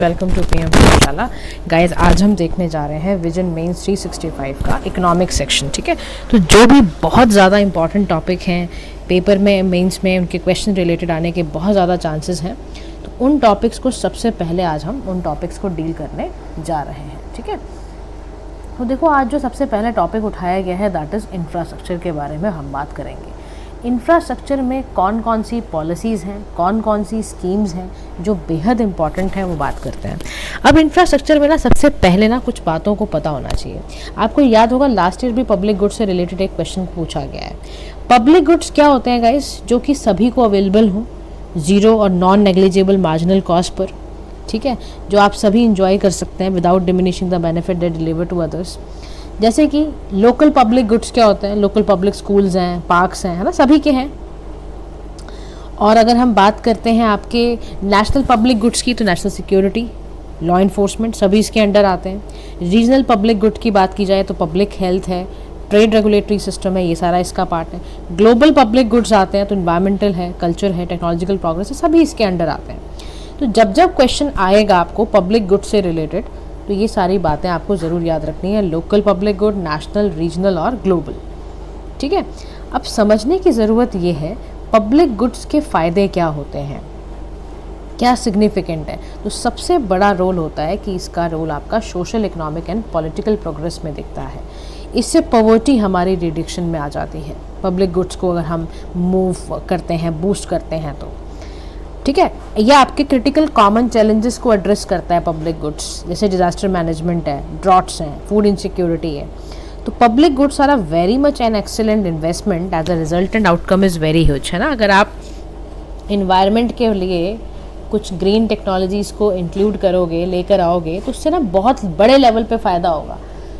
Welcome to PM पाठशाला guys. आज हम देखने जा रहे हैं विजन मेंस 365 का इकोनॉमिक सेक्शन। ठीक है, तो जो भी बहुत ज़्यादा इंपॉर्टेंट टॉपिक हैं पेपर में, मेंस में उनके क्वेश्चन रिलेटेड आने के बहुत ज़्यादा चांसेस हैं, तो उन टॉपिक्स को सबसे पहले आज हम उन टॉपिक्स को डील करने जा रहे हैं। ठीक है, तो देखो आज जो सबसे पहले टॉपिक उठाया गया है दैट इज़ इंफ्रास्ट्रक्चर के बारे में हम बात करेंगे। इंफ्रास्ट्रक्चर में कौन कौन सी पॉलिसीज़ हैं, कौन कौन सी स्कीम्स हैं जो बेहद इंपॉर्टेंट हैं, वो बात करते हैं। अब इंफ्रास्ट्रक्चर में ना सबसे पहले ना कुछ बातों को पता होना चाहिए। आपको याद होगा लास्ट ईयर भी पब्लिक गुड्स से रिलेटेड एक क्वेश्चन पूछा गया है। पब्लिक गुड्स क्या होते हैं गाइस? जो कि सभी को अवेलेबल हो ज़ीरो और non negligible marginal cost per. ठीक है, जो आप सभी इंजॉय कर सकते हैं without diminishing the benefit they deliver to others. जैसे कि लोकल पब्लिक गुड्स क्या होते हैं? लोकल पब्लिक स्कूल्स हैं, पार्क्स हैं, है ना, सभी के हैं। और अगर हम बात करते हैं आपके नेशनल पब्लिक गुड्स की, तो नेशनल सिक्योरिटी, लॉ इन्फोर्समेंट सभी इसके अंडर आते हैं। रीजनल पब्लिक गुड की बात की जाए तो पब्लिक हेल्थ है, ट्रेड रेगुलेटरी सिस्टम है, ये सारा इसका पार्ट है। ग्लोबल पब्लिक गुड्स आते हैं तो इन्वायरमेंटल है, कल्चर है, टेक्नोलॉजिकल प्रोग्रेस है, सभी इसके अंडर आते हैं। तो जब जब क्वेश्चन आएगा आपको पब्लिक गुड से रिलेटेड, तो ये सारी बातें आपको ज़रूर याद रखनी है। Local public good, national, regional और ग्लोबल। ठीक है, अब समझने की ज़रूरत ये है पब्लिक गुड्स के फ़ायदे क्या होते हैं, क्या सिग्निफिकेंट है। तो सबसे बड़ा रोल होता है कि इसका रोल आपका social, economic and political progress में दिखता है। इससे पॉवर्टी हमारी रिडक्शन में आ जाती है पब्लिक गुड्स को अगर हम मूव करते हैं, बूस्ट करते हैं तो। ठीक है, यह आपके क्रिटिकल कॉमन चैलेंजेस को एड्रेस करता है पब्लिक गुड्स, जैसे डिजास्टर मैनेजमेंट है, ड्रॉट्स हैं, फूड इनसिक्योरिटी है। तो public goods are a very much an excellent investment as a resultant outcome is very huge, है ना। अगर आप इन्वायरमेंट के लिए कुछ ग्रीन टेक्नोलॉजीज़ को इंक्लूड करोगे, लेकर आओगे, तो उससे ना बहुत बड़े लेवल पे फ़ायदा होगा।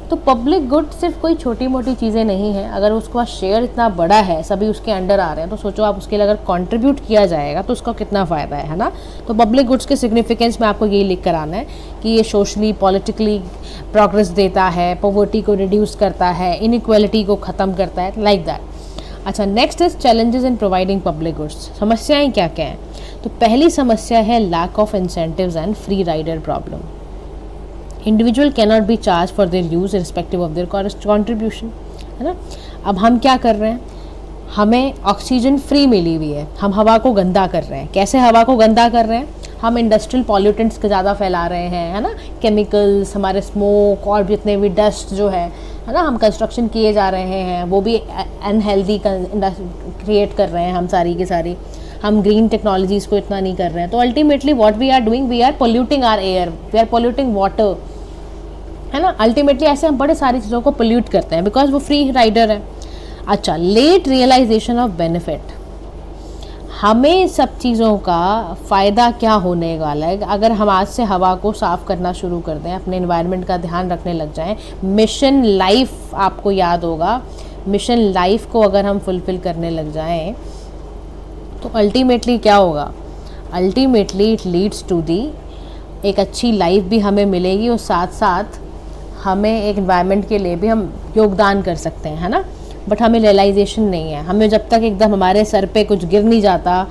तो पब्लिक गुड सिर्फ कोई छोटी मोटी चीज़ें नहीं हैं। अगर उसका शेयर इतना बड़ा है, सभी उसके अंडर आ रहे हैं, तो सोचो आप उसके लिए अगर कंट्रीब्यूट किया जाएगा तो उसका कितना फ़ायदा है ना। तो पब्लिक गुड्स के सिग्निफिकेंस में आपको यही लिख कर आना है कि ये सोशली, पॉलिटिकली प्रोग्रेस देता है, पॉवर्टी को रिड्यूस करता है, इनइक्वालिटी को ख़त्म करता है, लाइक दैट। अच्छा, next is challenges in providing public goods. समस्याएँ क्या क्या हैं? तो पहली समस्या है lack of incentives and free rider problem. Individual cannot be charge for their use respective of their contribution, है ना। अब हम क्या कर रहे हैं, हमें ऑक्सीजन फ्री मिली हुई है, हम हवा को गंदा कर रहे हैं। कैसे हवा को गंदा कर रहे हैं? हम इंडस्ट्रियल पॉल्यूटेंट्स को ज़्यादा फैला रहे हैं, है ना। केमिकल्स, हमारे स्मोक और जितने भी डस्ट जो है ना, हम कंस्ट्रक्शन किए जा रहे हैं, वो भी अनहेल्दी क्रिएट कर रहे हैं हम सारी की सारी। हम ग्रीन टेक्नोलॉजीज़ को इतना नहीं कर रहे हैं। तो ultimately what we are doing, we are polluting our air, we are polluting water, है ना। अल्टीमेटली ऐसे हम बड़े सारी चीज़ों को पोल्यूट करते हैं बिकॉज वो फ्री राइडर है। अच्छा, लेट रियलाइजेशन ऑफ बेनिफिट। हमें सब चीज़ों का फ़ायदा क्या होने वाला है अगर हम आज से हवा को साफ़ करना शुरू कर दें, अपने एनवायरनमेंट का ध्यान रखने लग जाएं। मिशन लाइफ आपको याद होगा, मिशन लाइफ को अगर हम फुलफ़िल करने लग जाएं तो अल्टीमेटली क्या होगा? Ultimately it leads to the एक अच्छी लाइफ भी हमें मिलेगी और साथ साथ हमें एक एनवायरनमेंट के लिए भी हम योगदान कर सकते हैं, है ना। बट हमें रियलाइजेशन नहीं है। हमें जब तक एकदम हमारे सर पे कुछ गिर नहीं जाता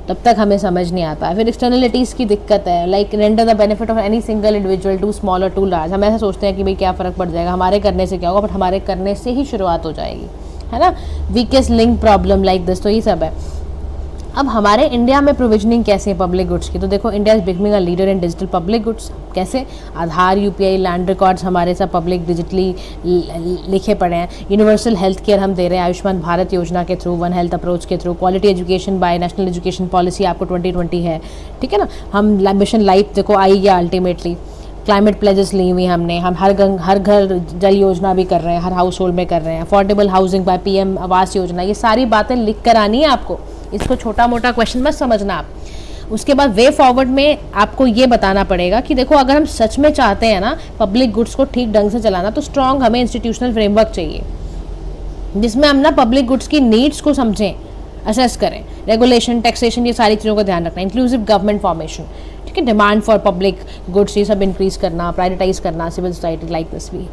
तब तक हमें समझ नहीं आता। फिर एक्सटर्नलिटीज़ की दिक्कत है, like render the benefit of any single individual too small और टू लार्ज। हम ऐसा सोचते हैं कि भाई क्या फ़र्क पड़ जाएगा, हमारे करने से क्या होगा, बट हमारे करने से ही शुरुआत हो जाएगी, है ना। Weakest link problem like this, तो ये सब है। अब हमारे इंडिया में प्रोविजनिंग कैसे है पब्लिक गुड्स की? तो देखो, India is becoming a leader in digital public goods. कैसे? आधार, यूपीआई, लैंड रिकॉर्ड्स हमारे सब पब्लिक डिजिटली लिखे पड़े हैं। यूनिवर्सल हेल्थ केयर हम दे रहे हैं आयुष्मान भारत योजना के थ्रू, वन हेल्थ अप्रोच के through. Quality education by national education policy आपको 2020 है, ठीक है ना। हम मिशन लाइफ देखो आई गया अल्टीमेटली। क्लाइमेट प्लेजेस ली हुई हमने, हम हर घर जल योजना भी कर रहे हैं, हर हाउस होल्ड में कर रहे हैं। Affordable housing by PM Awas Yojana, ये सारी बातें लिख कर आनी है आपको। इसको छोटा मोटा क्वेश्चन मत समझना आप। उसके बाद वे फॉरवर्ड में आपको ये बताना पड़ेगा कि देखो अगर हम सच में चाहते हैं ना पब्लिक गुड्स को ठीक ढंग से चलाना, तो स्ट्रॉन्ग हमें इंस्टीट्यूशनल फ्रेमवर्क चाहिए जिसमें हम ना पब्लिक गुड्स की नीड्स को समझें, असेस करें। रेगुलेशन, टैक्सेशन, ये सारी चीज़ों का ध्यान रखना। इंक्लूसिव गवर्नमेंट फॉर्मेशन, ठीक है, डिमांड फॉर पब्लिक गुड्स ये सब इंक्रीज करना, प्रायोरिटाइज करना, सिविल सोसाइटी लाइक दिस भी।